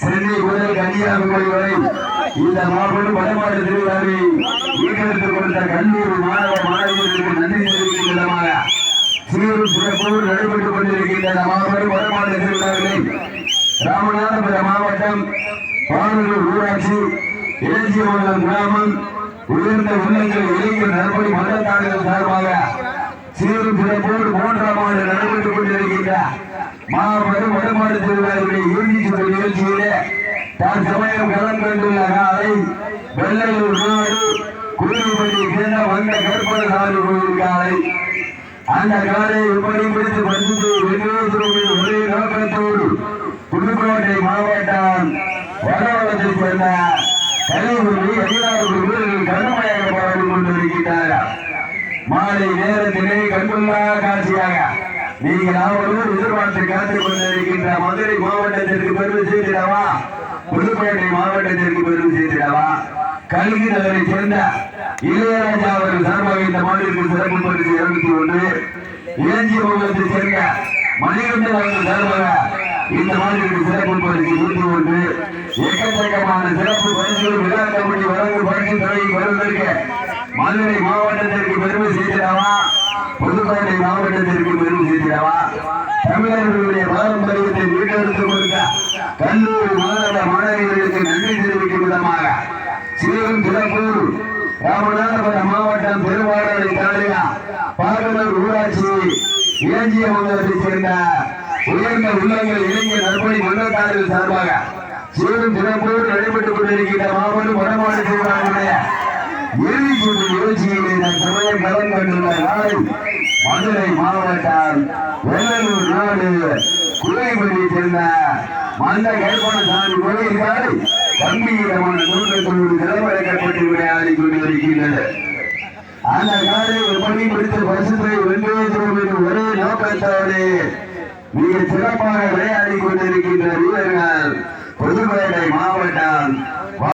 சென்னை முதல் கன்னியாகுமரி வரை இந்த மாபெரும் வடமாடு திருவிழாவை ஈடுபடுத்திக் கொண்ட கல்லூரி மாணவ மாணவியர்களுக்கு நன்றி தெரிவிக்கும் விதமாக சீரும் சிறப்போடு நடைபெற்றுக் கொண்டிருக்கின்ற மாபெரும் வடமாடு திருவிழாவினை ராமநாதபுரம் மாவட்டம் பாடலூர் ஊராட்சி இளஞ்சியமங்கலம் கிராமம் உயர்ந்த உள்ளங்கள் இளைஞர் நற்பணி மன்றத்தாளர்கள் சார்பாக சீரும் சிறப்போடு 3ஆம் ஆண்டு நடைபெற்றுக் கொண்டிருக்கின்ற மாபெரும் வடமாடு திருவிழாவுடைய இறுதி சுற்று நிகழ்ச்சியிலே தற்சமயம் களம் கண்டுள்ள காலை வெள்ளையூர் நாடு குருவிப்பட்டியை சேர்ந்த வந்த கற்பனசாமி கோயில் காலை. அந்த காலை எப்படி பிடித்து பரிசு வெற்றி ஒரே நோக்கத்தோடு புதுக்கோட்டை மாவட்டம் வடவளத்தை சேர்ந்த கலிபுரி 16 வீரர்கள் கடுமையாக பாடி கொண்டிருக்கின்றனர். மாலை நேரத்திலே கண்கொள்ளா காட்சியாக நீங்கள் அவரோடு எதிர்பார்த்து காத்துக் கொண்டிருக்கின்ற மதுரை மாவட்டத்திற்கு பெருமை செய்திடவா, புதுக்கோட்டை மாவட்டத்திற்கு பெருமை செய்திடவா, கல்வி நகரை சேர்ந்த இளையராஜா அவர்கள் சார்பாக இந்த மாநிலத்திற்கு சிறப்பு பரிசு 201, இளஞ்சியமங்கலத்தை சேர்ந்த மணிகண்டன் அவர்கள் சார்பாக இந்த மாநிலத்திற்கு சிறப்பு பரிசு 101. எக்கச்சக்கமான சிறப்பு பரிசுகள் விழா கமிட்டி வழங்கும் பரிசு தொகையை பெறுவதற்கு மதுரை மாவட்டத்திற்கு பெருமை செய்திடவா, புதுக்கோட்டை மாவட்டத்திற்கு பெருமை செய்திடவா, தமிழர்களுடைய பாரம்பரியத்தை மீட்டெடுத்துக் கொடுத்த கல்லூரி மாணவ மாணவியர்களுக்கு நன்றி தெரிவிக்கும் விதமாக சீரும் சிறப்பூர் ராமநாதபுரம் மாவட்டம் பெருவாடலை தாலுகா பாகலூர் ஊராட்சி இளஞ்சியமங்கலத்தை சேர்ந்த உயர்ந்த உள்ளங்கள் இளைஞர் நற்பணி மன்றத்தாளர்கள் சார்பாக சீரும் சிறப்போடு நடைபெற்றுக் கொண்டிருக்கின்ற மாபெரும் வடமாடு திருவிழாவுடைய இறுதி சுற்று நிகழ்ச்சியிலே சமயம் களம் கண்டுள்ள நாளை மதுரை மாவட்டம் வெள்ளலூர் நாடு குருவிப்பட்டியை சேர்ந்த மந்த கற்பனசாமி கோயில் காலை கம்பீரமான நோக்கத்தோடு சிறப்படைக்கப்பட்டு விளையாடி கொண்டிருக்கின்றது. அந்த காலை எப்படி பிடித்த பரிசுத்தை வென்றேற்றோம் என்று ஒரே நோக்கத்தோடு மிக சிறப்பாக விளையாடி கொண்டிருக்கின்ற வீரர்கள் புதுக்கோட்டை மாவட்டம்